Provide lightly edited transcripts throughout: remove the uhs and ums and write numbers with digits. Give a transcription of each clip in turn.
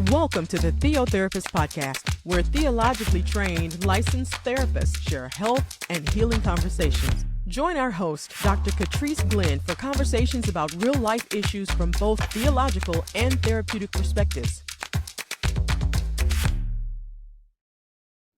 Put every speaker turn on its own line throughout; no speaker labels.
Welcome to the Theo Therapist Podcast, where theologically trained, licensed therapists share health and healing conversations. Join our host, Dr. Trice Glenn, for conversations about real-life issues from both theological and therapeutic perspectives.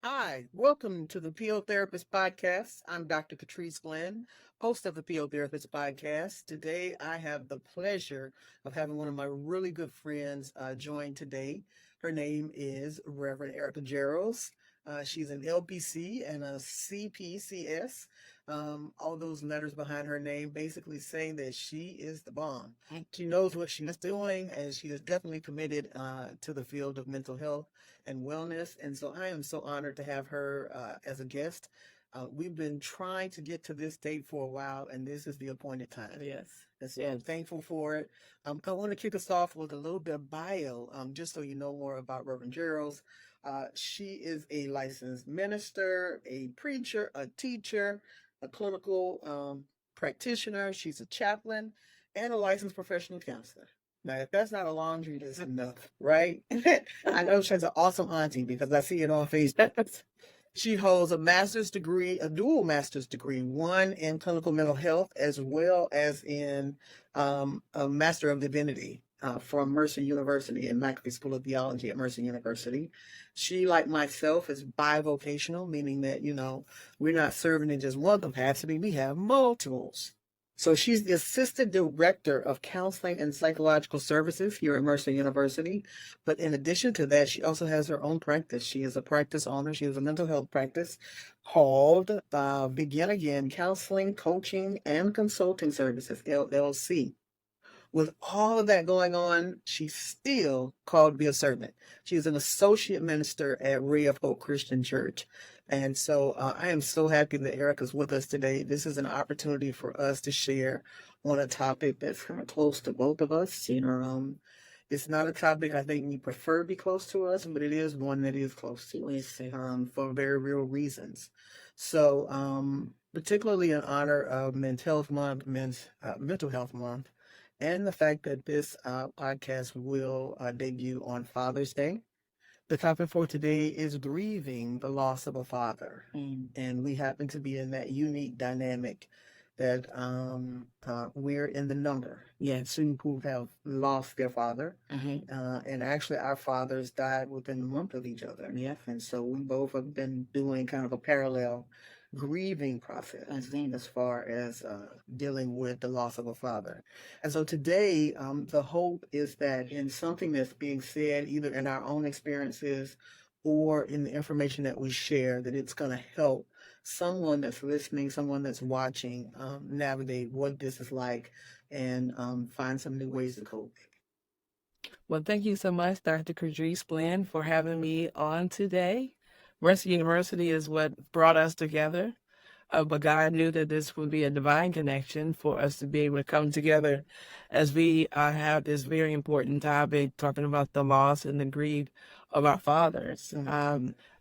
Hi, welcome to the Theo Therapist Podcast. I'm Dr. Trice Glenn, host of the Theo Therapist Podcast. Today, I have the pleasure of having one of my really good friends join today. Her name is Reverend Geralds. She's an LPC and a CPCS. All those letters behind her name basically saying that she is the bomb. She knows what she's doing, and she is definitely committed to the field of mental health and wellness. And so I am so honored to have her as a guest. We've been trying to get to this date for a while, and this is the appointed time.
Yes.
And so I'm thankful for it. I want to kick us off with a little bit of bio, just so you know more about Reverend Geralds. She is a licensed minister, a preacher, a teacher, a clinical practitioner. She's a chaplain and a licensed professional counselor. Now, if that's not a laundry list enough, right? I know she's an awesome auntie because I see it on Facebook. She holds a master's degree, a dual master's degree, one in clinical mental health as well as in a Master of Divinity from Mercer University and McAfee School of Theology at Mercer University. She, like myself, is bivocational, meaning that, we're not serving in just one capacity, we have multiples. So she's the Assistant Director of Counseling and Psychological Services here at Mercer University. But in addition to that, she also has her own practice. She is a practice owner. She has a mental health practice called Begin Again Counseling, Coaching, and Consulting Services, LLC. With all of that going on, she's still called to be a servant. She's an associate minister at Ray of Hope Christian Church. And so I am so happy that Erica's with us today. This is an opportunity for us to share on a topic that's kind of close to both of us. It's not a topic I think we prefer to be close to us, but it is one that is close to us for very real reasons. So particularly in honor of Mental Health Month, and the fact that this podcast will debut on Father's Day. The topic for today is grieving the loss of a father. And we happen to be in that unique dynamic that we're in the number. Yes, who have lost their father. And actually our fathers died within a month of each other.
Yeah.
And so we both have been doing kind of a parallel grieving process as far as dealing with the loss of a father. And so today, the hope is that in something that's being said, either in our own experiences or in the information that we share, that it's going to help someone that's listening, someone that's watching, navigate what this is like and find some new ways to cope.
Well, thank you so much, Dr. Trice Glenn, for having me on today. Mercer University is what brought us together, but God knew that this would be a divine connection for us to be able to come together as we have this very important topic talking about the loss and the grief of our fathers.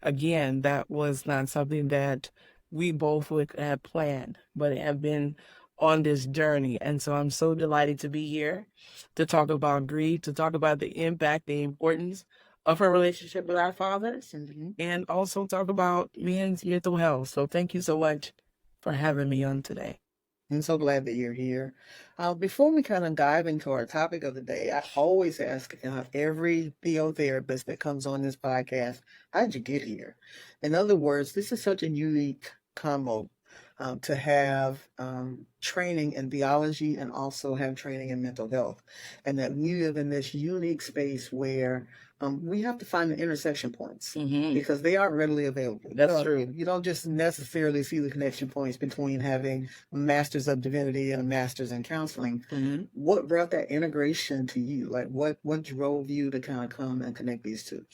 Again, that was not something that we both would have planned, but have been on this journey. And so I'm so delighted to be here to talk about grief, to talk about the impact, the importance of her relationship with our fathers, and also talk about men's mental health. So thank you so much for having me on today.
I'm so glad that you're here. Before we kind of dive into our topic of the day, I always ask every Theo therapist that comes on this podcast, how'd you get here? In other words, this is such a unique combo to have training in theology and also have training in mental health. And that we live in this unique space where we have to find the intersection points because they aren't readily available.
That's true.
You don't just necessarily see the connection points between having a master's of divinity and a master's in counseling. What brought that integration to you? Like what drove you to kind of come and connect these two?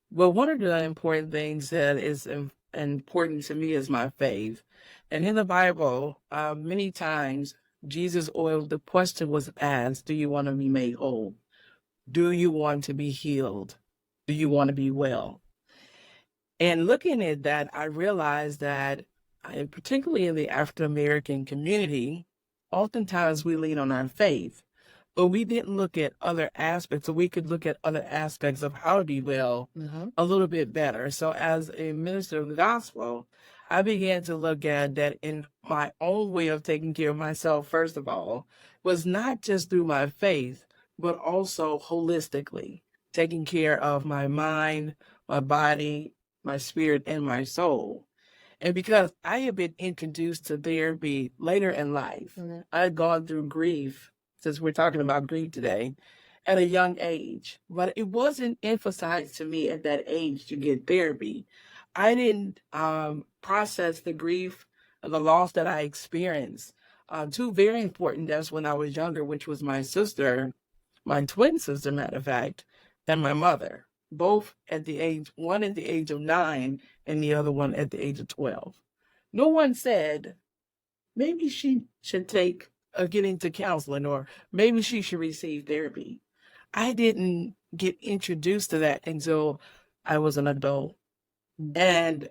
Well, one of the important things that is important to me is my faith. And in the Bible, many times the question was asked, do you want to be made whole? Do you want to be healed? Do you want to be well? And looking at that, I realized that, particularly in the African American community, oftentimes we lean on our faith, but we didn't look at other aspects, so we could look at other aspects of how to be well a little bit better. So as a minister of the gospel, I began to look at that in my own way of taking care of myself, first of all, was not just through my faith, but also holistically, taking care of my mind, my body, my spirit, and my soul. And because I had been introduced to therapy later in life, I had gone through grief, since we're talking about grief today, at a young age. But it wasn't emphasized to me at that age to get therapy. I didn't process the grief, the loss that I experienced. Two very important deaths when I was younger, which was my sister, my twin sister, matter of fact, and my mother. Both at the age, one at the age of 9 and the other one at the age of 12. No one said, maybe she should get into counseling, or maybe she should receive therapy. I didn't get introduced to that until I was an adult. And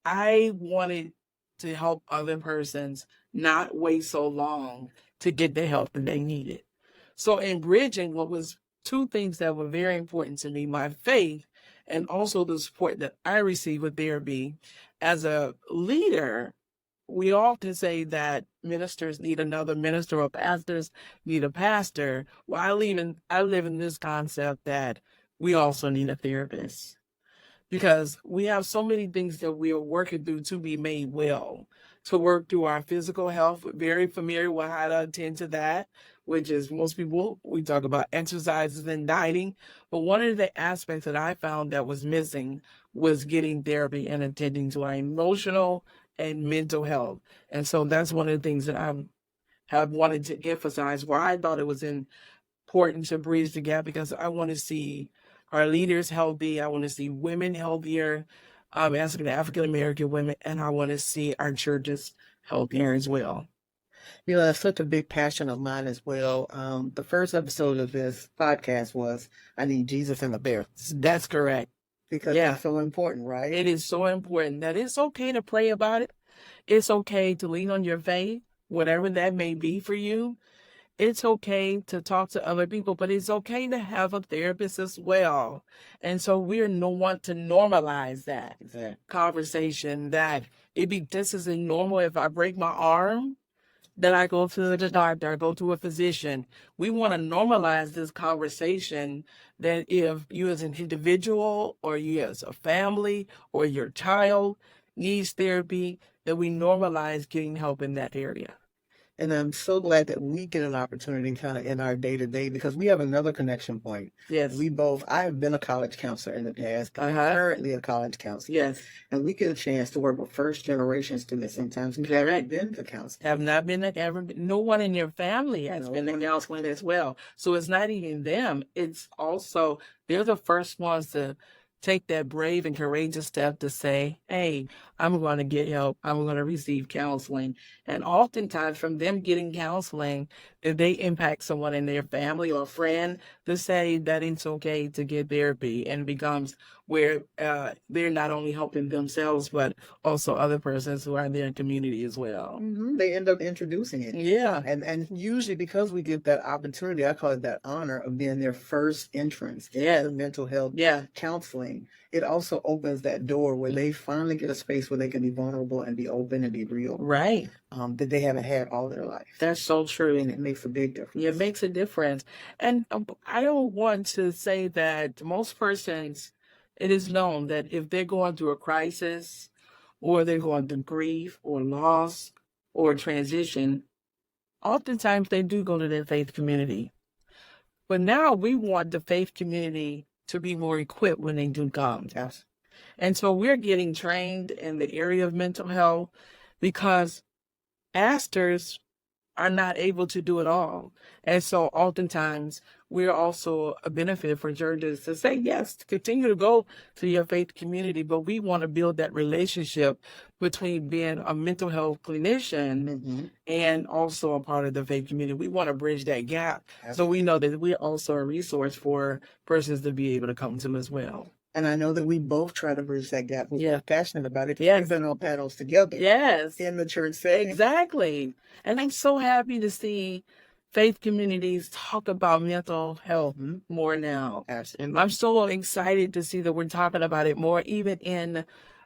I wanted to help other persons not wait so long to get the help that they needed. So in bridging, what was two things that were very important to me, my faith and also the support that I received with therapy. As a leader, we often say that ministers need another minister or pastors need a pastor. Well, I live in this concept that we also need a therapist, because we have so many things that we are working through to be made well, to work through our physical health. We're very familiar with how to attend to that, which is most people, we talk about exercises and dieting. But one of the aspects that I found that was missing was getting therapy and attending to our emotional and mental health. And so that's one of the things that I have wanted to emphasize, where I thought it was important to bridge the gap, because I want to see our leaders healthy. I want to see women healthier, African American women, and I want to see our churches healthier as well.
You know, that's such a big passion of mine as well. The first episode of this podcast was, I Need Jesus in the Bear.
That's correct.
Because it's so important, right?
It is so important that it's okay to pray about it. It's okay to lean on your faith, whatever that may be for you. It's okay to talk to other people, but it's okay to have a therapist as well. And so we want to normalize that conversation, that this is normal. If I break my arm, then I go to the doctor, I go to a physician. We want to normalize this conversation, that if you as an individual, or you as a family, or your child needs therapy, that we normalize getting help in that area.
And I'm so glad that we get an opportunity kind of in our day-to-day, because we have another connection point.
Yes.
I have been a college counselor in the past. I'm currently a college counselor.
Yes.
And we get a chance to work with first-generation students sometimes who haven't been to counseling.
Have not been no one in your family has been to counseling as well. So it's not even them. It's also, they're the first ones to take that brave and courageous step to say, hey, I'm going to get help. I'm going to receive counseling. And oftentimes from them getting counseling, if they impact someone in their family or friend, to say that it's okay to get therapy, and becomes where they're not only helping themselves, but also other persons who are in their community as well.
They end up introducing it.
Yeah.
And usually, because we get that opportunity, I call it that honor of being their first entrance to mental health counseling, it also opens that door where they finally get a space where they can be vulnerable and be open and be real.
Right.
That they haven't had all their life.
That's so true.
And it makes a big difference.
It makes a difference. And I don't want to say that most persons, it is known that if they're going through a crisis, or they're going through grief or loss or transition, oftentimes they do go to their faith community. But now we want the faith community to be more equipped when they do come.
Yes.
And so we're getting trained in the area of mental health, because pastors are not able to do it all. And so oftentimes we're also a benefit for churches to say, yes, continue to go to your faith community, but we want to build that relationship between being a mental health clinician and also a part of the faith community. We want to bridge that gap. So we know that we're also a resource for persons to be able to come to as well.
And I know that we both try to bridge that gap. We're passionate about it.
Yes.
We've our paddles together.
Yes.
In the church setting.
Exactly. And I'm so happy to see faith communities talk about mental health more now. And I'm so excited to see that we're talking about it more, even in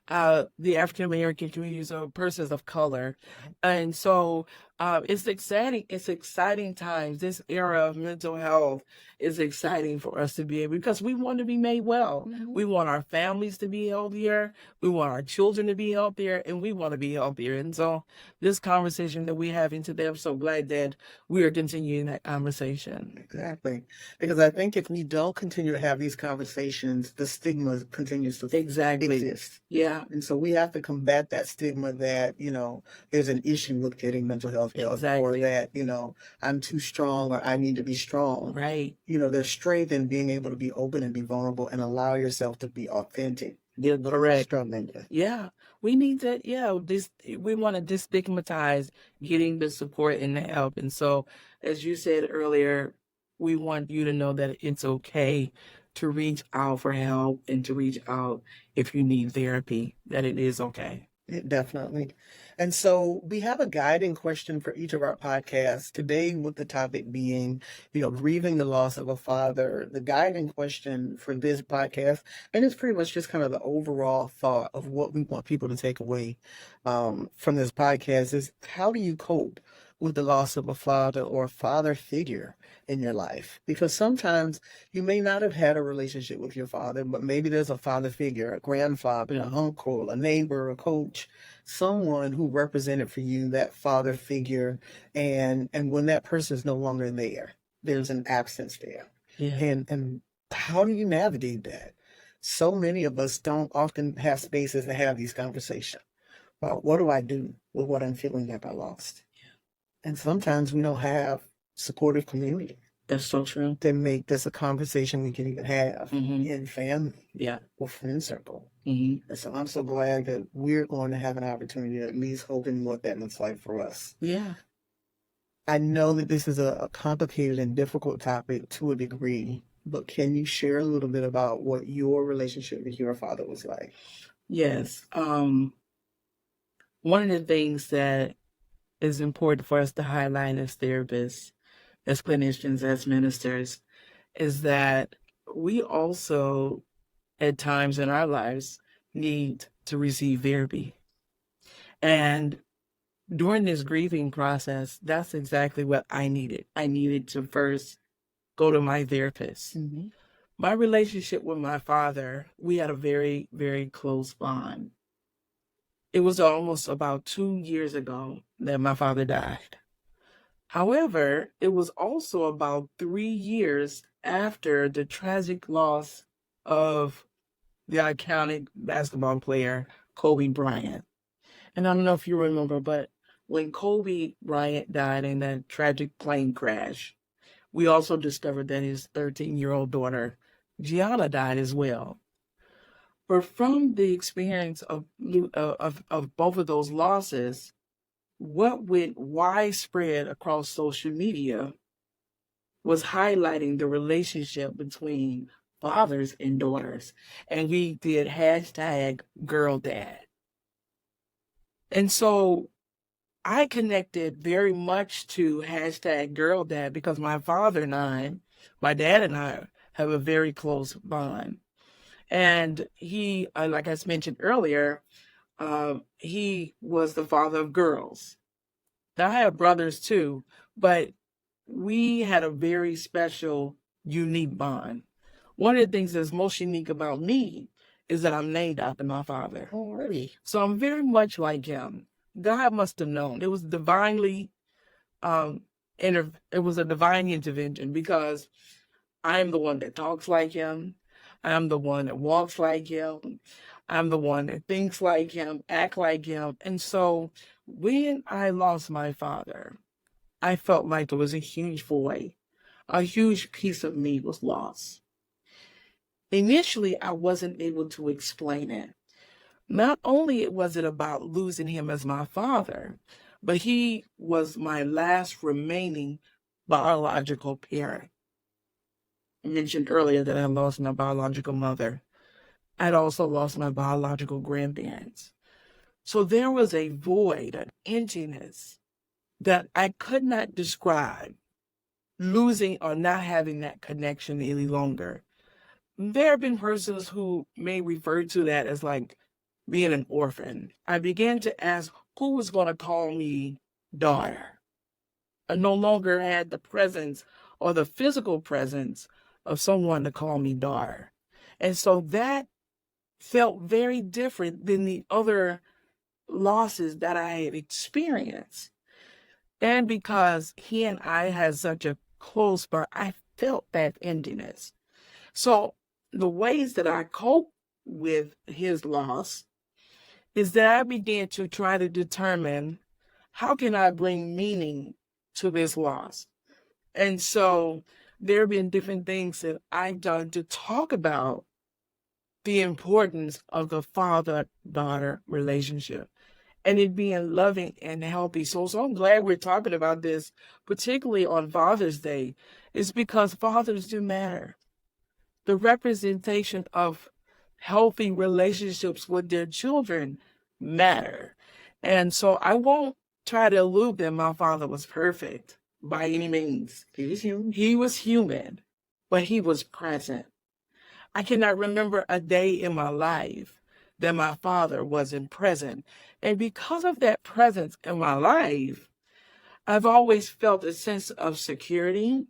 the African American communities or persons of color. And so it's exciting. It's exciting times. This era of mental health is exciting for us to be able, because we want to be made well. We want our families to be healthier. We want our children to be healthier, and we want to be healthier. And so this conversation that we're having today, I'm so glad that we are continuing that conversation.
Exactly. Because I think if we don't continue to have these conversations, the stigma continues to exist.
Yeah.
And so we have to combat that stigma that, there's an issue with getting mental health care, or that, I'm too strong or I need to be strong.
Right.
There's strength in being able to be open and be vulnerable and allow yourself to be authentic.
Yeah, correct.
Yeah.
We need that. Yeah. We want to destigmatize getting the support and the help. And so, as you said earlier, we want you to know that it's okay to reach out for help and to reach out if you need therapy, that it is okay.
Definitely. And so we have a guiding question for each of our podcasts today, with the topic being, grieving the loss of a father. The guiding question for this podcast, and it's pretty much just kind of the overall thought of what we want people to take away from this podcast, is how do you cope with the loss of a father or a father figure in your life? Because sometimes you may not have had a relationship with your father, but maybe there's a father figure, a grandfather, an uncle, a neighbor, a coach, someone who represented for you that father figure. And when that person is no longer there, there's an absence there.
Yeah.
And how do you navigate that? So many of us don't often have spaces to have these conversations about, what do I do with what I'm feeling that I lost? And sometimes we don't have supportive community.
That's so true.
To make this a conversation we can even have in family, or friend circle. And so I'm so glad that we're going to have an opportunity to at least hoping what that looks like for us.
Yeah.
I know that this is a complicated and difficult topic to a degree, but can you share a little bit about what your relationship with your father was like?
Yes. One of the things that is important for us to highlight as therapists, as clinicians, as ministers, is that we also, at times in our lives, need to receive therapy. And during this grieving process, that's exactly what I needed. I needed to first go to my therapist. My relationship with my father, we had a very, very close bond. It was almost about 2 years ago that my father died. However, it was also about 3 years after the tragic loss of the iconic basketball player, Kobe Bryant. And I don't know if you remember, but when Kobe Bryant died in that tragic plane crash, we also discovered that his 13-year-old daughter, Gianna, died as well. But from the experience of both of those losses, what went widespread across social media was highlighting the relationship between fathers and daughters. And we did #GirlDad. And so I connected very much to #GirlDad because my dad and I have a very close bond. And he, like I mentioned earlier, he was the father of girls. Now, I have brothers too, but we had a very special, unique bond. One of the things that's most unique about me is that I'm named after my father.
Oh, really?
So I'm very much like him. God must have known. It was divinely, it was a divine intervention, because I am the one that talks like him. I'm the one that walks like him. I'm the one that thinks like him, act like him. And so when I lost my father, I felt like there was a huge void. A huge piece of me was lost. Initially, I wasn't able to explain it. Not only was it about losing him as my father, but he was my last remaining biological parent. I mentioned earlier that I lost my biological mother. I'd also lost my biological grandparents. So there was a void, an emptiness that I could not describe, losing or not having that connection any longer. There have been persons who may refer to that as like being an orphan. I began to ask who was going to call me daughter. I no longer had the presence or the physical presence of someone to call me daughter. And so that felt very different than the other losses that I had experienced. And because he and I had such a close bond, I felt that emptiness. So the ways that I cope with his loss is that I began to try to determine how can I bring meaning to this loss. And so there have been different things that I've done to talk about the importance of the father-daughter relationship and it being loving and healthy. So I'm glad we're talking about this, particularly on Father's Day, is because fathers do matter. The representation of healthy relationships with their children matter. And so I won't try to allude that my father was perfect by any means.
He was human.
He was human, but he was present. I cannot remember a day in my life that my father wasn't present. And because of that presence in my life, I've always felt a sense of security,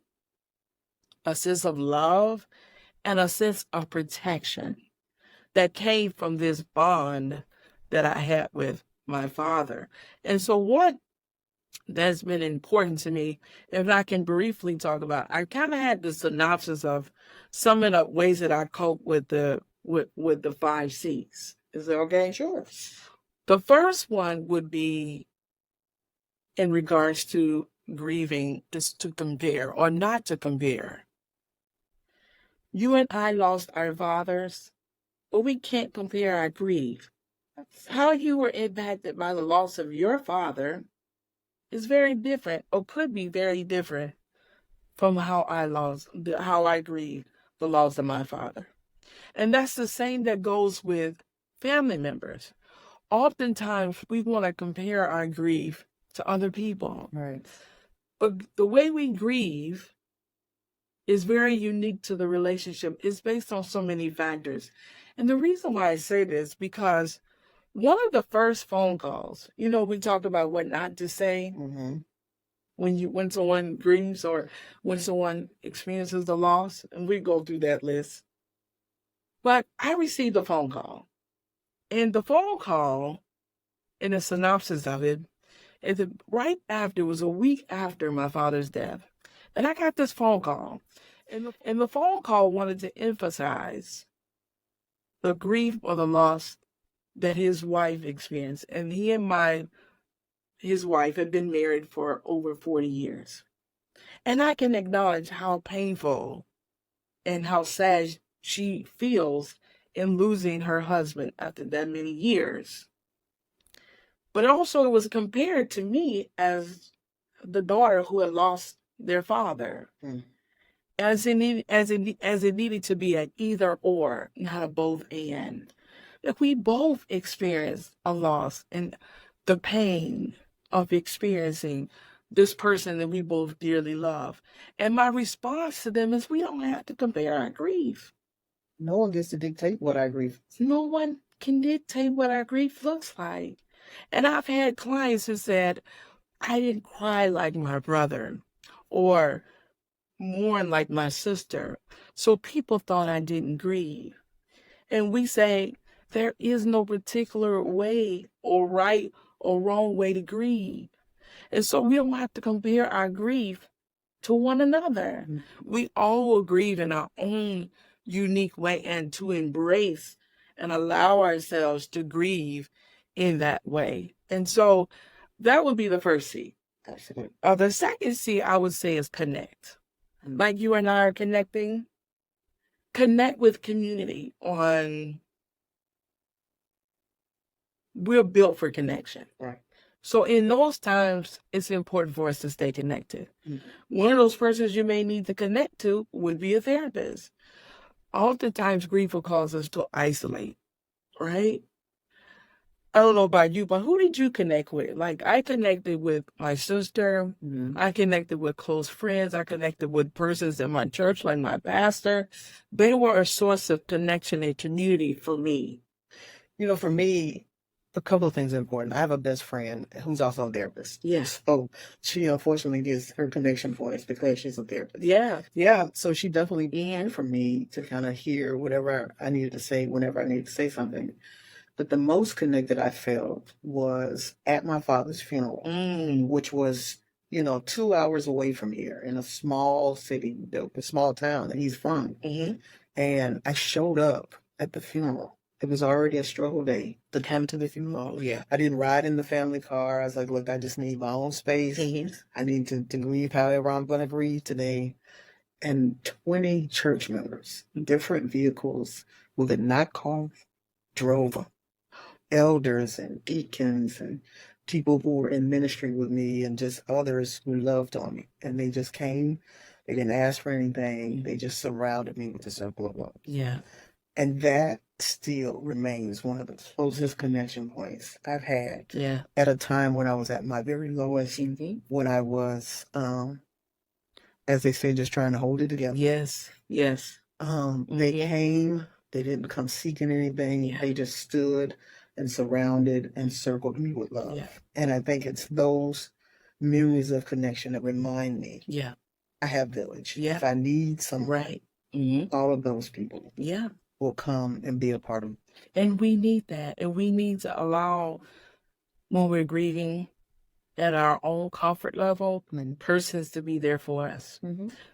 a sense of love, and a sense of protection that came from this bond that I had with my father. And so what that's been important to me, if I can briefly talk about, I kind of had the synopsis of some of the ways that I cope with the 5 C's. Is that okay?
Sure.
The first one would be in regards to grieving, just to compare or not to compare. You and I lost our fathers, but we can't compare our grief. How you were impacted by the loss of your father is very different, or could be very different, from how I grieve the loss of my father. And that's the same that goes with family members. Oftentimes, we want to compare our grief to other people.
Right.
But the way we grieve is very unique to the relationship. It's based on so many factors. And the reason why I say this, because one of the first phone calls, we talked about what not to say when someone grieves or when someone experiences the loss, and we go through that list. But I received a phone call. And the phone call, in a synopsis of it, is that right after, it was a week after my father's death. And I got this phone call. And the phone call wanted to emphasize the grief or the loss that his wife experienced. And he and his wife had been married for over 40 years. And I can acknowledge how painful and how sad she feels in losing her husband after that many years. But also it was compared to me as the daughter who had lost their father. As it needed to be an either or, not a both and. If we both experienced a loss and the pain of experiencing this person that we both dearly love. And my response to them is we don't have to compare our grief.
No one gets to dictate what our grief.
No one can dictate what our grief looks like. And I've had clients who said, I didn't cry like my brother or mourn like my sister, so people thought I didn't grieve. And we say, there is no particular way or right or wrong way to grieve. And so we don't have to compare our grief to one another. We all will grieve in our own unique way and to embrace and allow ourselves to grieve in that way. And so that would be the first C. The second C I would say is connect. Like you and I are connecting. Connect with community on... We're built for connection.
Right.
So in those times, it's important for us to stay connected. One of those persons you may need to connect to would be a therapist. Oftentimes, grief will cause us to isolate, right? I don't know about you, but who did you connect with? Like, I connected with my sister. I connected with close friends. I connected with persons in my church, like my pastor. They were a source of connection and community for me.
For me, a couple of things are important. I have a best friend who's also a therapist.
Yes.
So she unfortunately gets her connection points because she's a therapist.
Yeah.
Yeah. So she definitely began for me to kind of hear whatever I needed to say whenever I needed to say something. But the most connected I felt was at my father's funeral, which was, 2 hours away from here in a small city, a small town that he's from. And I showed up at the funeral. It was already a struggle day to come to the funeral. Yeah. I didn't ride in the family car. I was like, look, I just need my own space. I need to grieve however I'm going to grieve today. And 20 church members, different vehicles, with not cars, drove them. Elders and deacons and people who were in ministry with me and just others who loved on me. And they just came. They didn't ask for anything. They just surrounded me with a simple love. Yeah. And that still remains one of the closest connection points I've had. Yeah. At a time when I was at my very lowest, when I was, as they say, just trying to hold it together.
Yes. Yes.
They came. They didn't come seeking anything. Yeah. They just stood and surrounded and circled me with love. Yeah. And I think it's those memories of connection that remind me. Yeah. I have village. Yeah. If I need some, right. All of those people. Yeah. Will come and be a part of it.
And we need that. And we need to allow, when we're grieving at our own comfort level, persons to be there for us.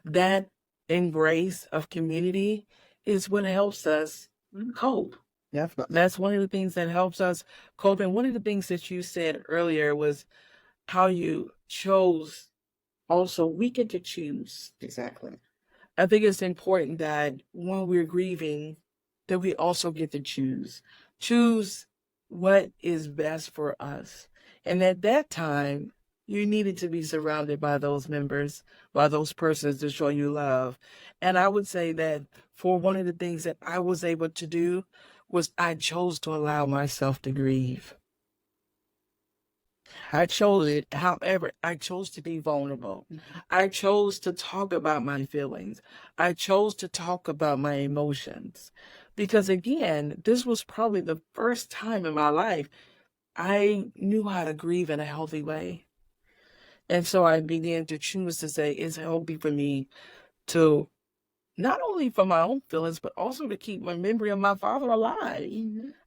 That embrace of community is what helps us cope.
Yeah.
That's one of the things that helps us cope. And one of the things that you said earlier was how you chose. Also, we get to choose.
Exactly.
I think it's important that when we're grieving, that we also get to choose what is best for us. And at that time, you needed to be surrounded by those members, by those persons to show you love. And I would say that for one of the things that I was able to do was I chose to allow myself to grieve. I chose it. However, I chose to be vulnerable. I chose to talk about my feelings. I chose to talk about my emotions. Because again, this was probably the first time in my life I knew how to grieve in a healthy way. And so I began to choose to say, it's healthy for me to, not only for my own feelings, but also to keep my memory of my father alive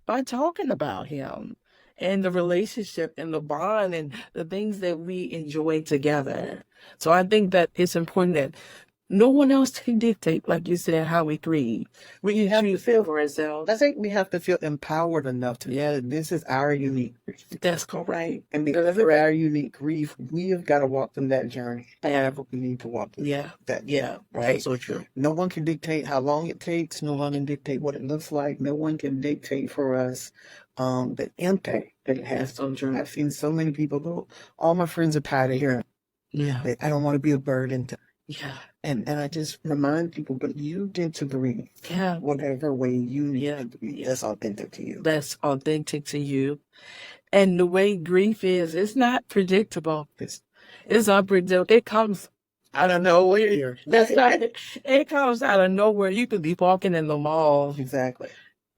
by talking about him and the relationship and the bond and the things that we enjoy together. So I think that it's important that no one else can dictate, like you said, how we grieve. We have to feel for ourselves.
I think we have to feel empowered enough to, this is our unique grief.
That's correct.
And because of our unique grief, we have got to walk through that journey. However we need to walk through that. Yeah, right? So true. No one can dictate how long it takes. No one can dictate what it looks like. No one can dictate for us the impact that it has on the journey. I've seen so many people go, all my friends are tired of hearing. Yeah. I don't want to be a burden to. Yeah. And I just remind people, but you get to grieve. Yeah. Whatever way you need to grieve. That's authentic to you.
That's authentic to you. And the way grief is, it's not predictable. It's unpredictable. It comes out of nowhere. That's right. It comes out of nowhere. You could be walking in the mall.
Exactly.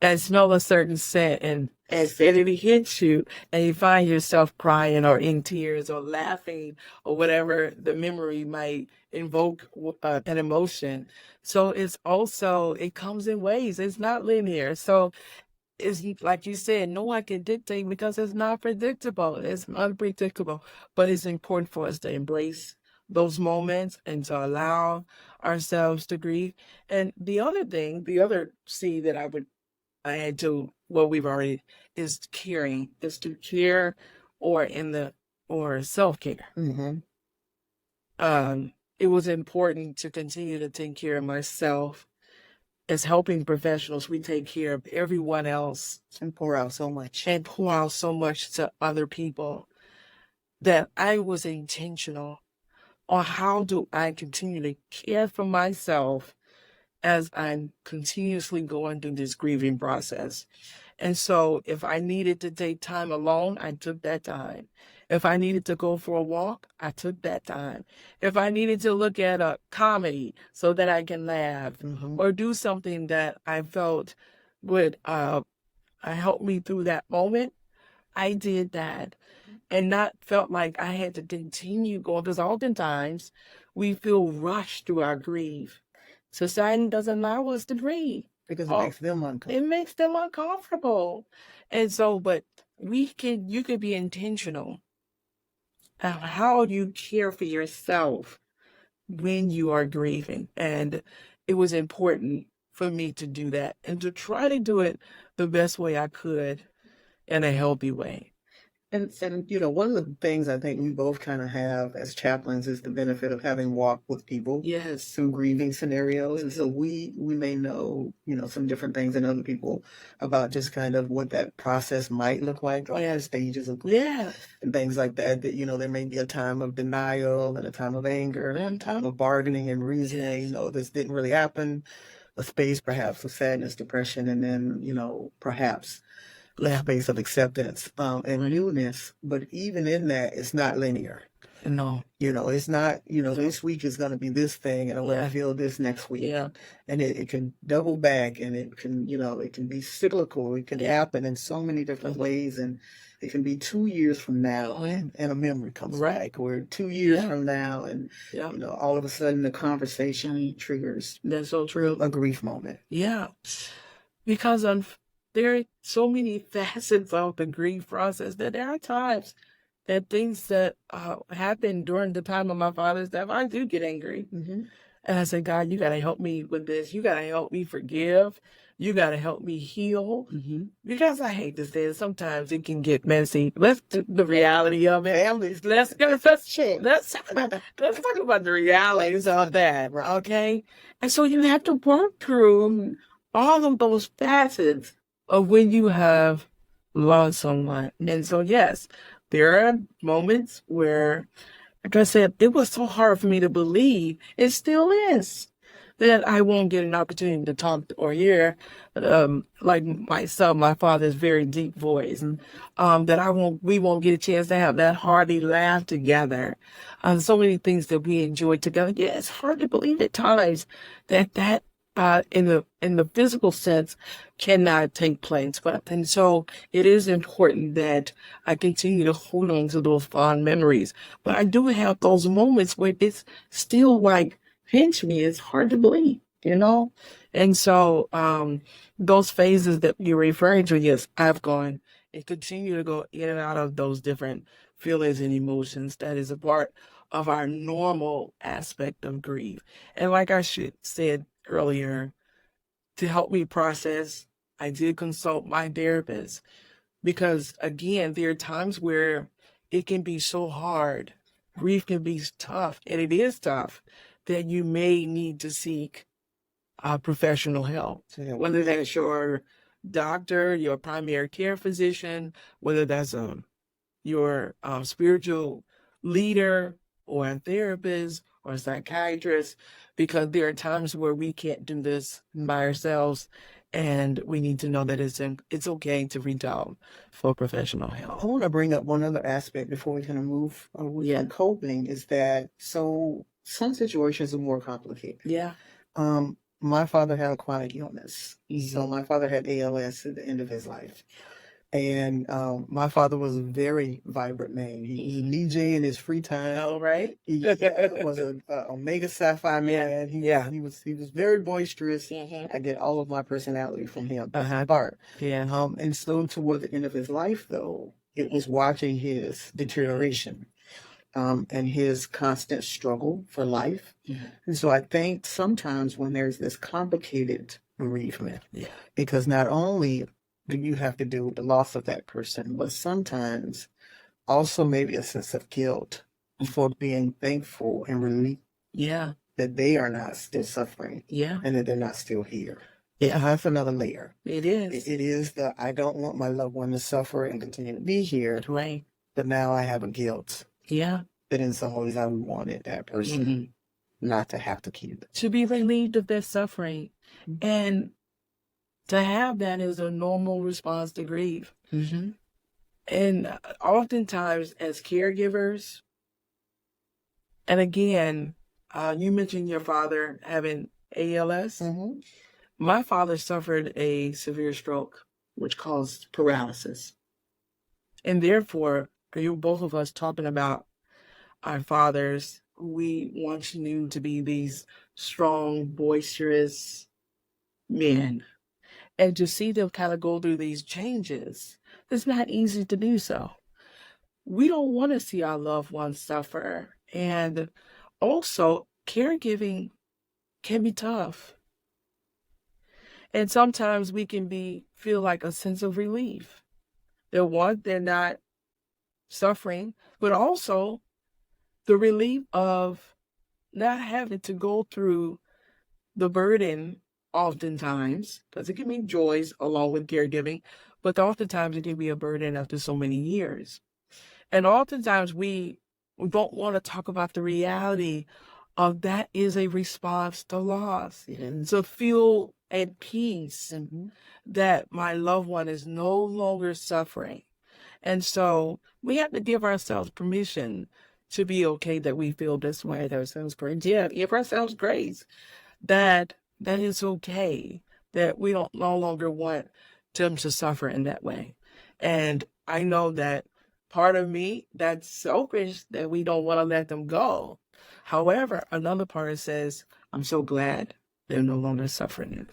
And smell a certain scent, and then it hits you, and you find yourself crying or in tears or laughing or whatever the memory might invoke an emotion. So it comes in waves. It's not linear. So it's like you said, no one can dictate because it's not predictable. It's unpredictable. But it's important for us to embrace those moments and to allow ourselves to grieve. And the other C that I would add to what we've already is caring, is to care or self-care. It was important to continue to take care of myself. As helping professionals, we take care of everyone else.
And pour out so much
to other people, that I was intentional on how do I continue to care for myself as I'm continuously going through this grieving process. And so if I needed to take time alone, I took that time. If I needed to go for a walk, I took that time. If I needed to look at a comedy so that I can laugh or do something that I felt would help me through that moment, I did that and not felt like I had to continue going, because oftentimes we feel rushed through our grief. Society doesn't allow us to grieve.
Because it makes them uncomfortable.
It makes them uncomfortable. And so, but you could be intentional. How do you care for yourself when you are grieving? And it was important for me to do that and to try to do it the best way I could in a healthy way.
And one of the things I think we both kind of have as chaplains is the benefit of having walked with people through grieving scenarios. And so we may know, some different things than other people about just kind of what that process might look like, stages of grief and things like that. That, there may be a time of denial and a time of anger and a time of bargaining and reasoning. This didn't really happen. A space perhaps of sadness, depression, and then, perhaps space of acceptance and newness. But even in that, it's not linear.
No.
It's not, this week is going to be this thing and I'm going to feel this next week. Yeah. And it can double back and it can, it can be cyclical. It can happen in so many different ways. And it can be 2 years from now and a memory comes back, or 2 years from now and, all of a sudden the conversation triggers.
That's so true.
A grief moment.
Yeah. Because there are so many facets of the grief process that there are times that things that happened during the time of my father's death, I do get angry. And I say, God, you got to help me with this. You got to help me forgive. You got to help me heal. Because I hate to say it, sometimes it can get messy. Let's do the reality of it.
Families.
Let's talk about the realities of that, okay? And so you have to work through all of those facets of when you have lost someone. And so, yes, there are moments where, like I said, it was so hard for me to believe, it still is, that I won't get an opportunity to talk or hear, like myself, my father's very deep voice, that we won't get a chance to have that hearty laugh together. So many things that we enjoyed together. Yeah, it's hard to believe at times that in the physical sense cannot take place. And so it is important that I continue to hold on to those fond memories. But I do have those moments where it's still like pinch me. It's hard to believe, And so those phases that you're referring to, yes, I've gone and continue to go in and out of those different feelings and emotions. That is a part of our normal aspect of grief. And like I said earlier, to help me process, I did consult my therapist, because again, there are times where it can be so hard. Grief can be tough, and it is tough, that you may need to seek professional help, whether that's your doctor, your primary care physician, whether that's your spiritual leader or a therapist or a psychiatrist, because there are times where we can't do this by ourselves, and we need to know that it's okay to reach out for professional help.
I want to bring up one other aspect before we kind of move with coping, is that some situations are more complicated.
Yeah.
My father had a chronic illness. So my father had ALS at the end of his life. And my father was a very vibrant man. He was a DJ in his free time.
Oh, right.
He was an Omega Sci-Fi man. He was very boisterous. I get all of my personality from him. And so toward the end of his life, though, it was watching his deterioration and his constant struggle for life. And so I think sometimes when there's this complicated bereavement, because not only do you have to deal with the loss of that person, but sometimes also maybe a sense of guilt for being thankful and relieved that they are not still suffering and that they're not still here. That's another layer.
It is.
It is that I don't want my loved one to suffer and continue to be here.
Right.
But now I have a guilt.
Yeah.
That in some ways I wanted that person not to have to keep it.
To be relieved of their suffering. And to have that is a normal response to grief. And oftentimes as caregivers, and again, you mentioned your father having ALS. My father suffered a severe stroke, which caused paralysis. And therefore, you both of us talking about our fathers, who we once knew to be these strong, boisterous men. And to see them kind of go through these changes, it's not easy to do so. We don't want to see our loved ones suffer. And also, caregiving can be tough. And sometimes we can feel like a sense of relief. They're not suffering, but also the relief of not having to go through the burden oftentimes, because it can be joys along with caregiving, but oftentimes it can be a burden after so many years. And oftentimes we don't want to talk about the reality of that is a response to loss. To feel at peace that my loved one is no longer suffering. And so we have to give ourselves permission to be okay that we feel this way. That sounds great. Yeah, give ourselves grace that is okay, that we don't no longer want them to suffer in that way. And I know that part of me, that's selfish, that we don't want to let them go. However, another part says, I'm so glad they're no longer suffering it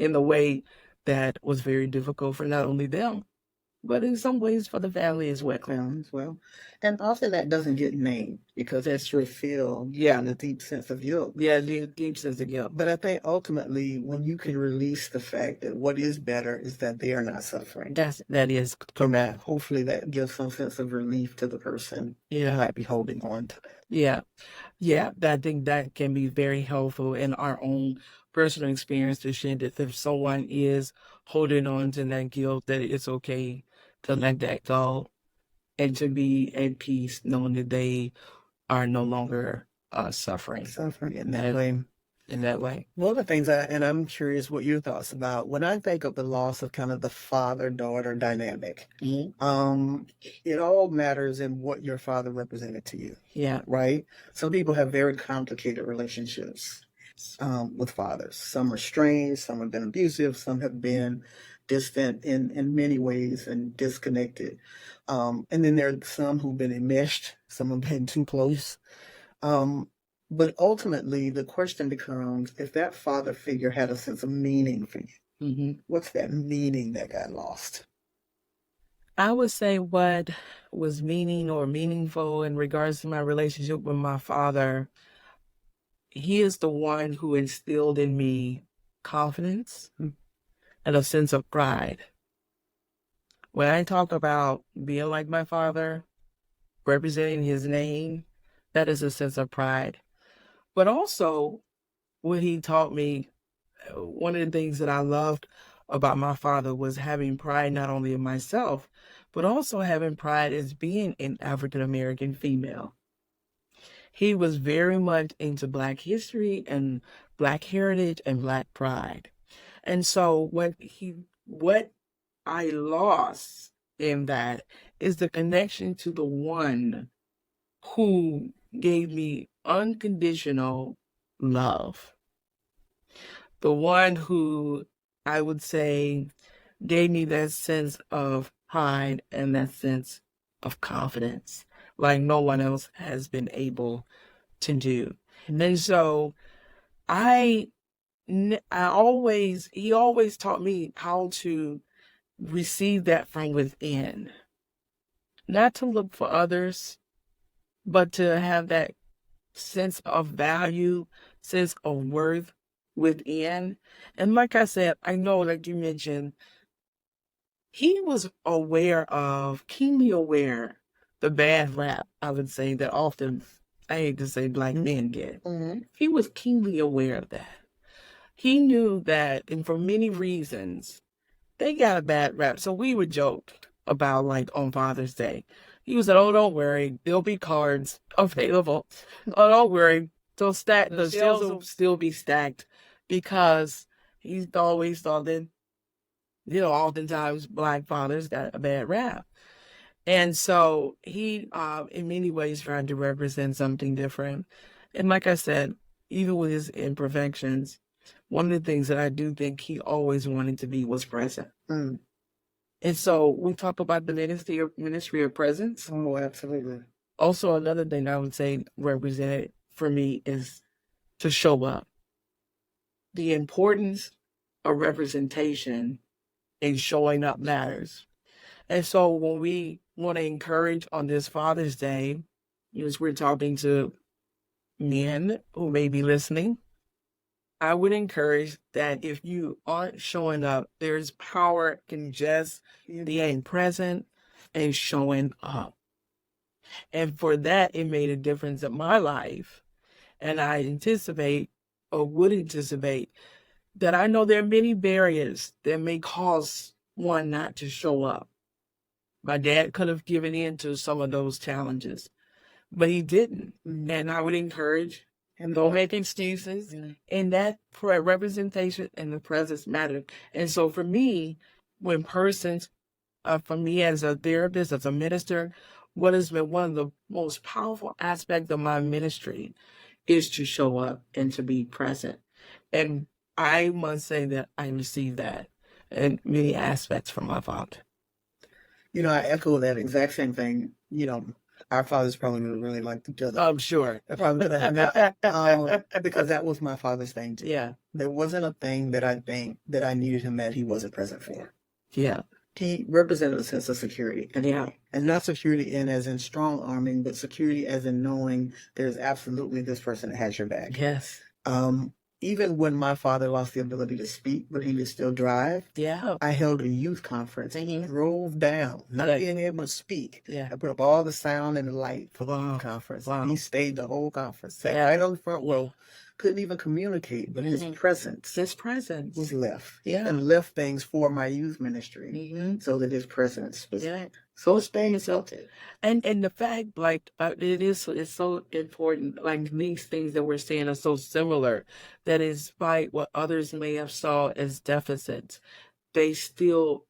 in the way that was very difficult for not only them, but in some ways for the family as well.
And often that doesn't get named because that's your feel, the deep sense of guilt.
Yeah, the deep sense of guilt.
But I think ultimately when you can release the fact that what is better is that they are not suffering.
That is correct.
Hopefully that gives some sense of relief to the person who might be holding on to that.
Yeah, I think that can be very helpful in our own personal experience to share that if someone is holding on to that guilt, that it's okay to let that go and to be at peace knowing that they are no longer suffering
in that way. One of the things, and I'm curious what your thoughts about, when I think of the loss of kind of the father-daughter dynamic, it all matters in what your father represented to you.
Yeah.
Right? Some people have very complicated relationships with fathers. Some are strained, some have been abusive, some have been distant in many ways and disconnected. And then there are some who've been enmeshed, some have been too close. But ultimately, the question becomes, if that father figure had a sense of meaning for you, what's that meaning that got lost?
I would say what was meaningful in regards to my relationship with my father, he is the one who instilled in me confidence and a sense of pride. When I talk about being like my father, representing his name, that is a sense of pride. But also, what he taught me, one of the things that I loved about my father was having pride not only in myself, but also having pride as being an African-American female. He was very much into Black history and Black heritage and Black pride. And so what I lost in that is the connection to the one who gave me unconditional love. The one who, I would say, gave me that sense of pride and that sense of confidence like no one else has been able to do. And so he always taught me how to receive that from within. Not to look for others, but to have that sense of value, sense of worth within. And like I said, I know, like you mentioned, he was keenly aware, the bad rap, I would say, that often, I hate to say, Black men get. He was keenly aware of that. He knew that, and for many reasons, they got a bad rap. So we would joke about, like, on Father's Day. He was like, oh, don't worry, there'll be cards available. Oh, don't worry, the shelves will still be stacked, because He's always thought that, oftentimes Black fathers got a bad rap. And so he, in many ways, tried to represent something different. And like I said, even with his imperfections, one of the things that I do think he always wanted to be was present.
Mm.
And so we talk about the ministry of presence.
Oh, absolutely.
Also, another thing I would say represented for me is to show up. The importance of representation in showing up matters. And so when we want to encourage on this Father's Day, as we're talking to men who may be listening, I would encourage that if you aren't showing up, there's power in just being present and showing up. And for that, it made a difference in my life. And I would anticipate that I know there are many barriers that may cause one not to show up. My dad could have given in to some of those challenges, but he didn't.
Mm-hmm.
And I would encourage him, don't make excuses. Mm-hmm. And that representation and the presence mattered. And so for me, for me as a therapist, as a minister, what has been one of the most powerful aspects of my ministry is to show up and to be present. And I must say that I received that in many aspects from my father.
I echo that exact same thing. Our fathers probably really liked each other.
I'm sure.
Because that was my father's thing too.
Yeah.
There wasn't a thing that I think that I needed him that he wasn't present for.
Yeah.
He represented a sense of security.
Yeah.
And not security as in strong arming, but security as in knowing there's absolutely this person that has your back.
Yes.
Even when my father lost the ability to speak, but he could still drive, I held a youth conference and he drove down, not being able to speak.
Yeah.
I put up all the sound and the light for the conference. Wow. He stayed the whole conference. Sat right on the front row. Couldn't even communicate, but his presence was left.
Yeah.
And left things for my youth ministry so that his presence was so staying exalted.
And the fact, it's so important, like these things that we're saying are so similar, that despite what others may have saw as deficits, they still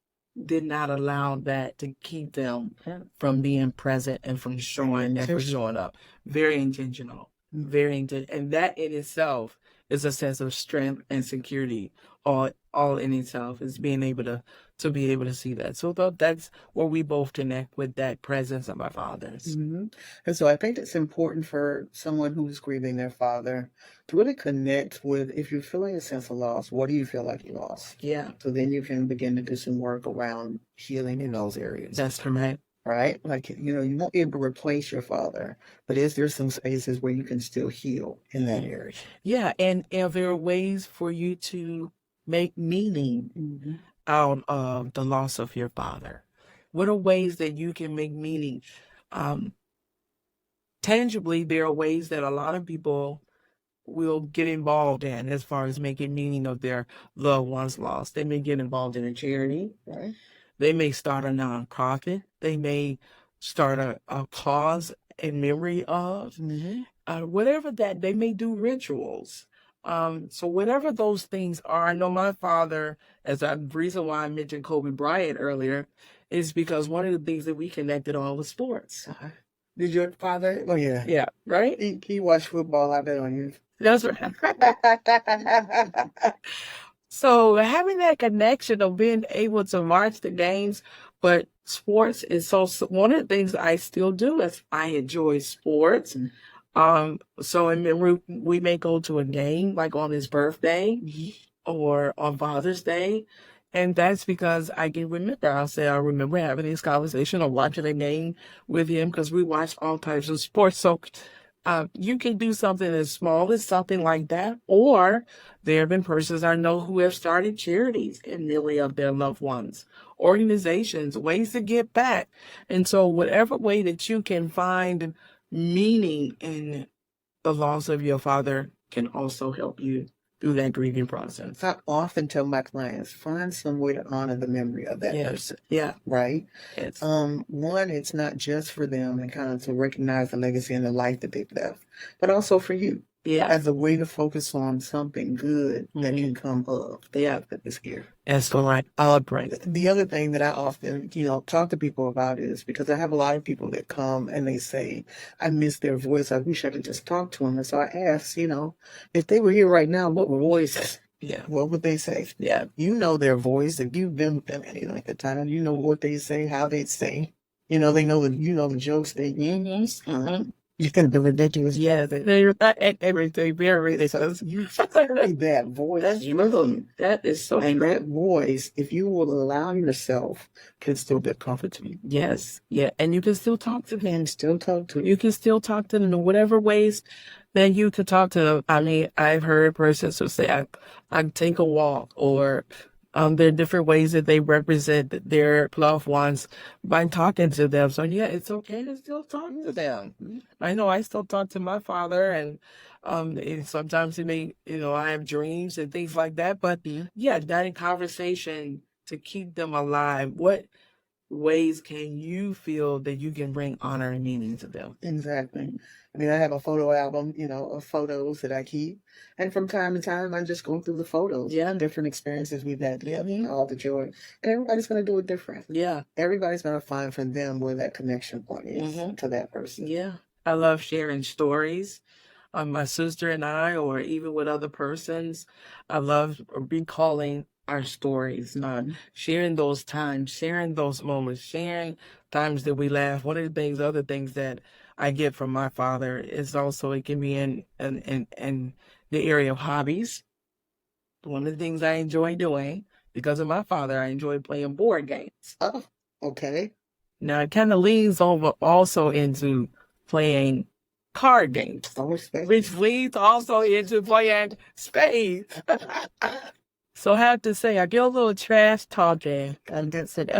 did not allow that to keep them from being present and from showing up. Very intentional. Very intentional. And that in itself is a sense of strength and security all in itself, is being able to be able to see that. So that's where we both connect with that presence of our fathers.
Mm-hmm. And so I think it's important for someone who's grieving their father to really connect with, if you're feeling a sense of loss, what do you feel like you lost?
Yeah.
So then you can begin to do some work around healing in those areas.
That's correct.
Right? You won't be able to replace your father, but is there some spaces where you can still heal in that area?
Yeah. And there are ways for you to make meaning out of the loss of your father. What are ways that you can make meaning? Tangibly, there are ways that a lot of people will get involved in as far as making meaning of their loved one's loss. They may get involved in a charity. Right. They may start a nonprofit. They may start a cause in memory of. Whatever that, they may do rituals. So whatever those things are, I know my father, the reason why I mentioned Kobe Bryant earlier, is because one of the things that we connected on was sports.
Did your father? Oh, yeah.
Yeah, right?
He watched football, I bet, on you.
That's right. So having that connection of being able to watch the games, but sports is one of the things I still do is I enjoy sports. So we may go to a game like on his birthday or on Father's Day. And that's because I can remember, I remember having this conversation or watching a game with him because we watch all types of sports. So you can do something as small as something like that. Or there have been persons I know who have started charities in memory of their loved ones, organizations, ways to get back. And so whatever way that you can find meaning in the loss of your father can also help you through that grieving process.
I often tell my clients, find some way to honor the memory of that person.
Yeah.
Right?
Yes.
One, it's not just for them and kind of to recognize the legacy and the life that they've left, but also for you.
Yeah.
as a way to focus on something good that can come of the outfit this year.
That's all right. I'll bring it.
The other thing that I often, talk to people about is because I have a lot of people that come and they say, I miss their voice. I wish I could just talk to them. And so I ask, if they were here right now, what voice?
Yeah.
What would they say?
Yeah.
You know their voice. If you've been with them any length of time, you know what they say, how they say. They know the jokes they use. You can do ridiculous.
Yeah, they're not everything very ridiculous.
You carry that voice.
That is so
And that voice, if you will allow yourself, can still be comfort to you.
Yes, yeah, and you can still talk to them.
And still talk to
You can still talk to them in whatever ways that you can talk to them. I mean, I've heard persons who say, I take a walk, or there are different ways that they represent their loved ones by talking to them. So yeah, it's okay to still talk to them. I know I still talk to my father, and sometimes it may, I have dreams and things like that. But yeah, that in conversation to keep them alive. What ways can you feel that you can bring honor and meaning to them?
Exactly. I mean, I have a photo album, of photos that I keep. And from time to time, I just go through the photos.
Yeah.
Different experiences we've had, all the joy. And everybody's going to do it different.
Yeah.
Everybody's going to find for them where that connection point is to that person.
Yeah. I love sharing stories. My sister and I, or even with other persons, I love recalling our stories, sharing those times, sharing those moments, sharing times that we laugh. One of the other things that I get from my father is also, it can be in the area of hobbies. One of the things I enjoy doing, because of my father, I enjoy playing board games.
Oh, okay.
Now it kind of leans over also into playing card games, which leads also into playing spades. So I have to say, I get a little trash talking and just said,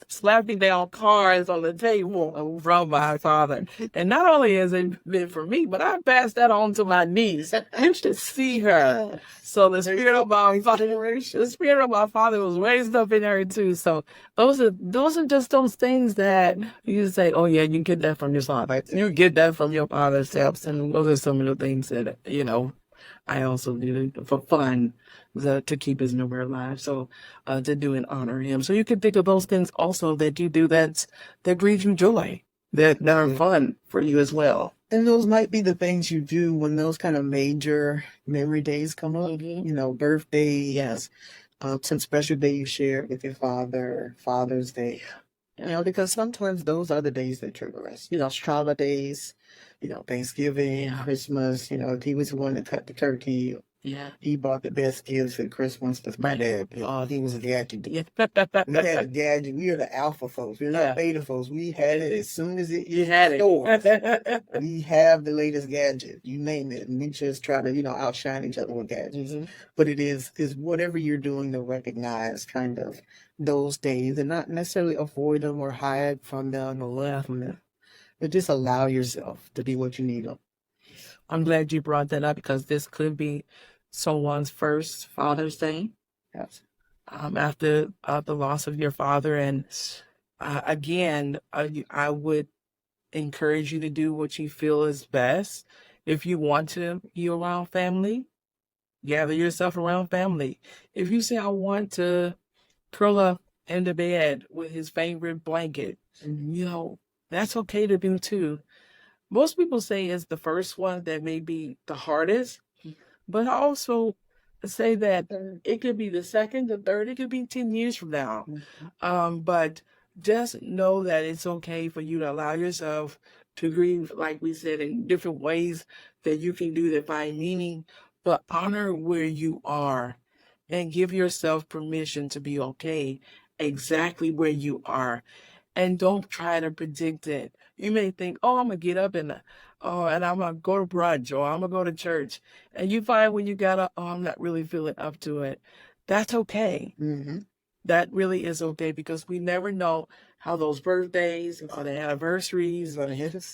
slapping down cards on the table from my father. And not only has it been for me, but I passed that on to my niece to see her. So the spirit of my father was raised up in her too. So those are just those things that you say, oh yeah, you get that from your father. You get that from your father's steps. And those are some of the things that, I also do for fun to keep his memory alive. So to do and honor him. So you can think of those things also that you do that brings you joy, that are fun for you as well.
And those might be the things you do when those kind of major memory days come up. Birthdays.
Yes.
Some special day you share with your father, Father's Day. Because sometimes those are the days that trigger us. Holidays, Thanksgiving, Christmas, he was the one that cut the turkey.
Yeah.
He bought the best gifts at Christmas because my dad, he was a gadget. We had a gadget. We are the alpha folks. We're not beta folks. We had it as soon as you had it. We have the latest gadget. You name it. And we just try to, outshine each other with gadgets. But it is whatever you're doing to recognize kind of those days and not necessarily avoid them or hide from them or laugh from them. But just allow yourself to be what you need them.
I'm glad you brought that up because this could be someone's first Father's Day.
Yes.
After the loss of your father. And again, I would encourage you to do what you feel is best. If you want to be around family, gather yourself around family. If you say, I want to curl up in the bed with his favorite blanket, that's okay to do too. Most people say it's the first one that may be the hardest, but I also say that it could be the second, the third, it could be 10 years from now. But just know that it's okay for you to allow yourself to grieve, like we said, in different ways that you can do that find meaning, but honor where you are and give yourself permission to be okay exactly where you are. And don't try to predict it. You may think, oh, I'm going to get up and I'm going to go to brunch or I'm going to go to church. And you find when you got up, I'm not really feeling up to it. That's okay. That really is okay because we never know how those birthdays or the anniversaries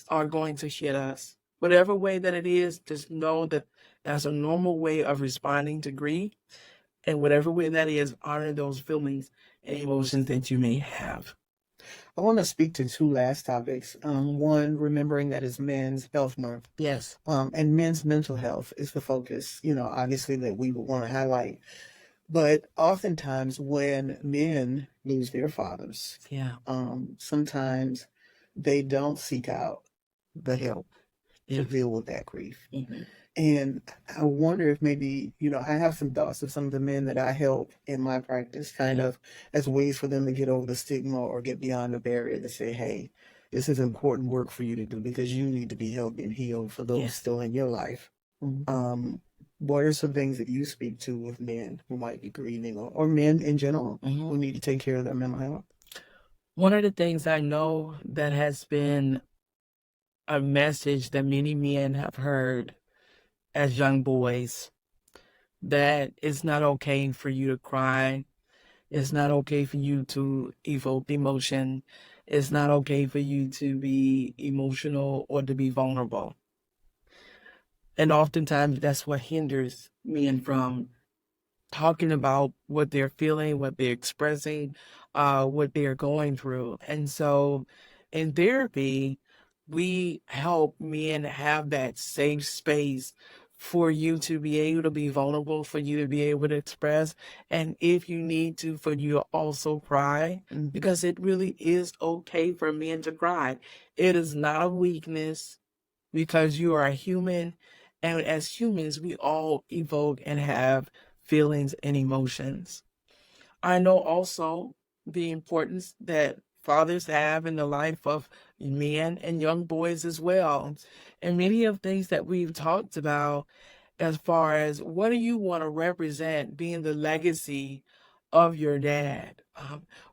are going to hit us. Whatever way that it is, just know that that's a normal way of responding to grief. And whatever way that is, honor those feelings and emotions that you may have.
I want to speak to two last topics. One, remembering that it's Men's Health Month,
Yes.
and men's mental health is the focus, obviously that we would want to highlight. But oftentimes when men lose their fathers,
Yeah.
sometimes they don't seek out the help to
Yeah.
deal with that grief.
Mm-hmm.
And I wonder if maybe, I have some thoughts of some of the men that I help in my practice, kind of as ways for them to get over the stigma or get beyond the barrier to say, hey, this is important work for you to do because you need to be helped and healed for those
Yes.
still in your life. What are some things that you speak to with men who might be grieving or men in general who need to take care of their mental health?
One of the things I know that has been a message that many men have heard as young boys, that it's not okay for you to cry. It's not okay for you to evoke emotion. It's not okay for you to be emotional or to be vulnerable. And oftentimes that's what hinders men from talking about what they're feeling, what they're expressing, what they're going through. And so in therapy, we help men have that safe space for you to be able to be vulnerable, for you to be able to express, and if you need to, for you to also cry, because it really is okay for men to cry. It is not a weakness because you are a human, and as humans, we all evoke and have feelings and emotions. I know also the importance that fathers have in the life of men and young boys as well. And many of the things that we've talked about as far as what do you want to represent being the legacy of your dad?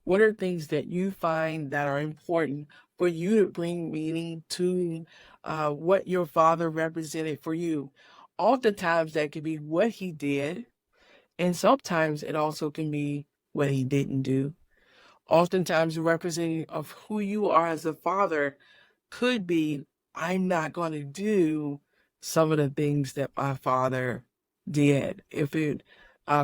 What are things that you find that are important for you to bring meaning to what your father represented for you? Oftentimes that could be what he did, and sometimes it also can be what he didn't do. Oftentimes, representing of who you are as a father could be, I'm not going to do some of the things that my father did if it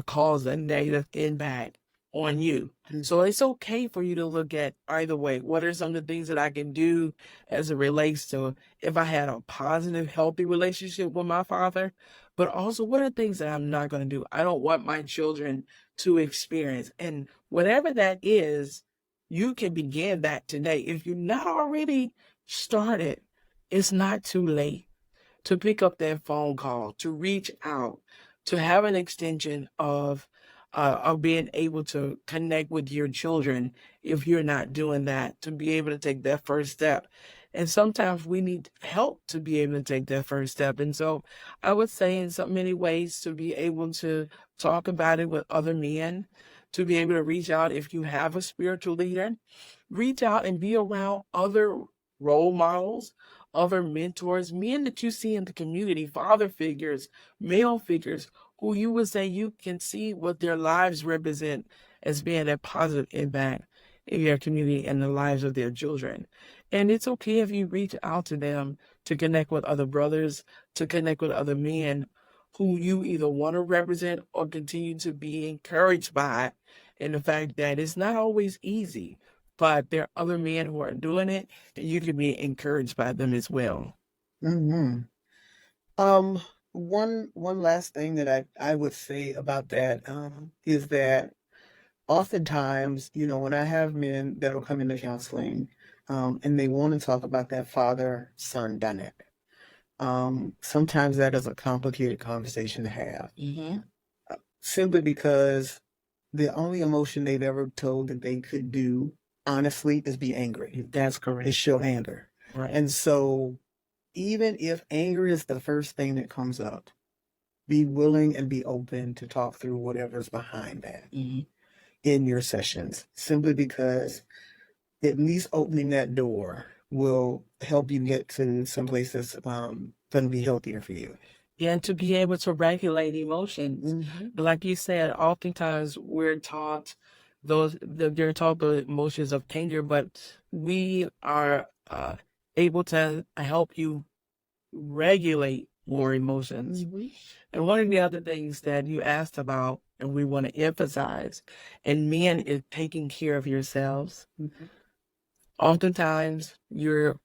caused a negative impact on you. So it's okay for you to look at either way. What are some of the things that I can do as it relates to if I had a positive, healthy relationship with my father? But also, what are things that I'm not going to do? I don't want my children to experience. And whatever that is, you can begin that today. If you're not already started, it's not too late to pick up that phone call, to reach out, to have an extension of being able to connect with your children if you're not doing that, to be able to take that first step. And sometimes we need help to be able to take that first step. And so I would say in so many ways to be able to talk about it with other men, to be able to reach out if you have a spiritual leader, reach out and be around other role models, other mentors, men that you see in the community, father figures, male figures, who you would say you can see what their lives represent as being a positive impact in your community and the lives of their children. And it's okay if you reach out to them to connect with other brothers, to connect with other men who you either want to represent or continue to be encouraged by, in the fact that it's not always easy, but there are other men who are doing it, and you can be encouraged by them as well.
Mm-hmm. One last thing that I would say about that is that oftentimes, when I have men that will come into counseling, and they want to talk about that father-son dynamic, sometimes that is a complicated conversation to have, simply because the only emotion they've ever told that they could do, honestly, is be angry.
That's correct.
Is show anger.
Right.
And so even if anger is the first thing that comes up, be willing and be open to talk through whatever's behind that in your sessions, simply because at least opening that door will help you get to some place that's going to be healthier for you.
And to be able to regulate emotions. Like you said, oftentimes we're taught they're taught the emotions of anger, but we are able to help you regulate more emotions. And one of the other things that you asked about, and we want to emphasize, and men, is taking care of yourselves. Oftentimes, you're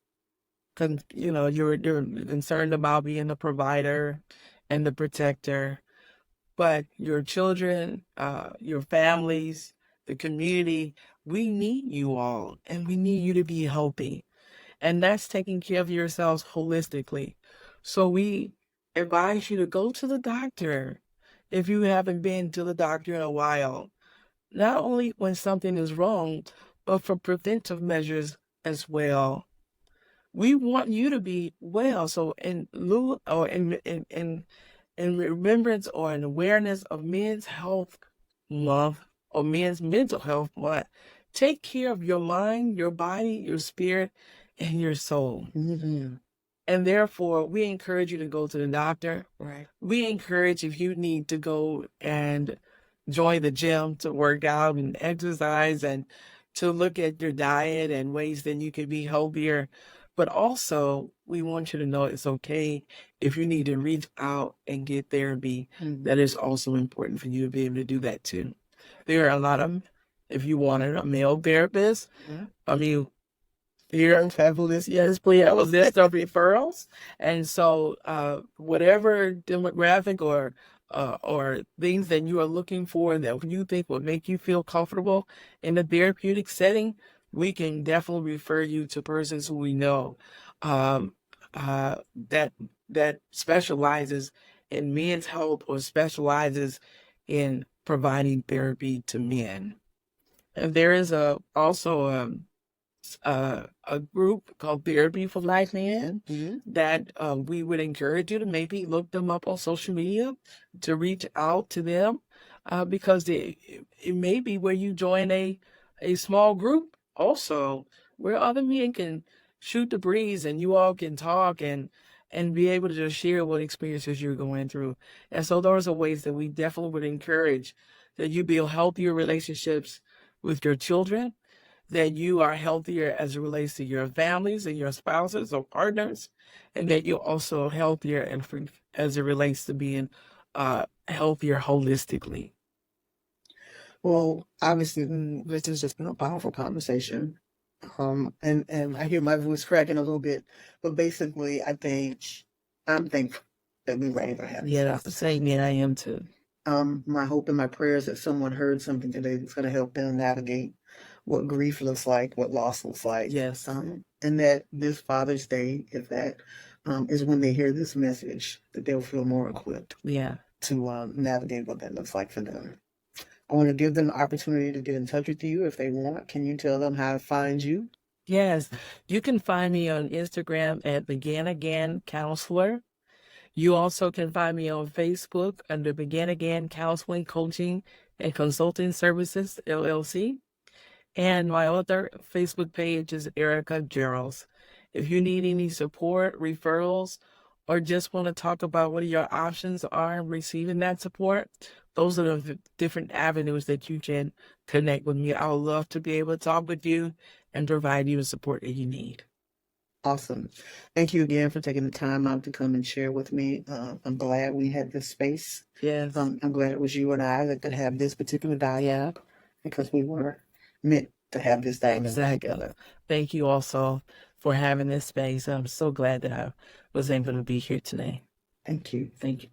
concerned about being the provider and the protector, but your children, your families, the community, we need you all, and we need you to be healthy. And that's taking care of yourselves holistically. So we advise you to go to the doctor if you haven't been to the doctor in a while, not only when something is wrong, but for preventive measures as well. We want you to be well. So in lieu or in remembrance or in awareness of Men's Health Month or Men's Mental Health Month, take care of your mind, your body, your spirit, and your soul.
Mm-hmm.
And therefore, we encourage you to go to the doctor.
Right.
We encourage if you need to go and join the gym to work out and exercise and to look at your diet and ways that you can be healthier. But also, we want you to know it's okay if you need to reach out and get therapy.
Mm-hmm.
That is also important for you to be able to do that too. There are a lot of, if you wanted a male therapist, here in Fabulous, yes, please, I was list of referrals. And so whatever demographic or things that you are looking for that you think will make you feel comfortable in a therapeutic setting, we can definitely refer you to persons who we know that specializes in men's health or specializes in providing therapy to men. And there is also a group called Therapy for Life Men that we would encourage you to maybe look them up on social media, to reach out to them because it may be where you join a small group also where other men can shoot the breeze and you all can talk and be able to just share what experiences you're going through. And so those are ways that we definitely would encourage that you build healthier relationships with your children, that you are healthier as it relates to your families and your spouses or partners, and that you're also healthier and as it relates to being healthier holistically.
Well, obviously, this has just been a powerful conversation. And I hear my voice cracking a little bit, but basically, I'm thankful that we're ready to have this.
Yeah, that's the same. Yeah, I am too.
My hope and my prayer is that someone heard something today that's going to help them navigate what grief looks like, what loss looks like.
Yes.
And that this Father's Day, if that is when they hear this message, that they'll feel more equipped to navigate what that looks like for them. I want to give them the opportunity to get in touch with you if they want. Can you tell them how to find you?
Yes. You can find me on Instagram at Begin Again Counselor. You also can find me on Facebook under Begin Again Counseling, Coaching, and Consulting Services, LLC. And my other Facebook page is Erica Geralds. If you need any support, referrals, or just want to talk about what your options are in receiving that support, those are the different avenues that you can connect with me. I would love to be able to talk with you and provide you the support that you need.
Awesome. Thank you again for taking the time out to come and share with me. I'm glad we had this space.
Yes.
I'm glad it was you and I that could have this particular dialogue because we were meant to have this dialogue.
Exactly. Thank you also for having this space. I'm so glad that I was able to be here today.
Thank you.
Thank you.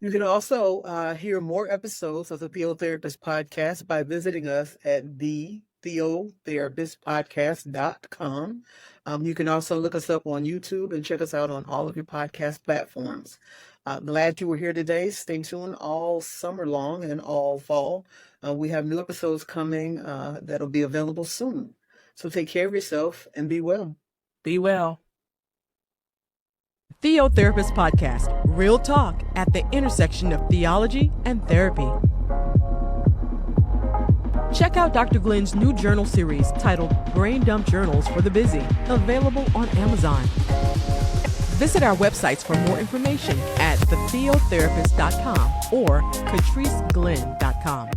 You can also hear more episodes of the Theo Therapist Podcast by visiting us at the TheoTherapistPodcast.com. You can also look us up on YouTube and check us out on all of your podcast platforms. Glad you were here today. Stay tuned all summer long and all fall. We have new episodes coming that'll be available soon. So take care of yourself and be well.
Be well.
Theo Therapist Podcast, real talk at the intersection of theology and therapy. Check out Dr. Glenn's new journal series titled Brain Dump Journals for the Busy, available on Amazon. Visit our websites for more information at thetheotherapist.com or catriceglenn.com.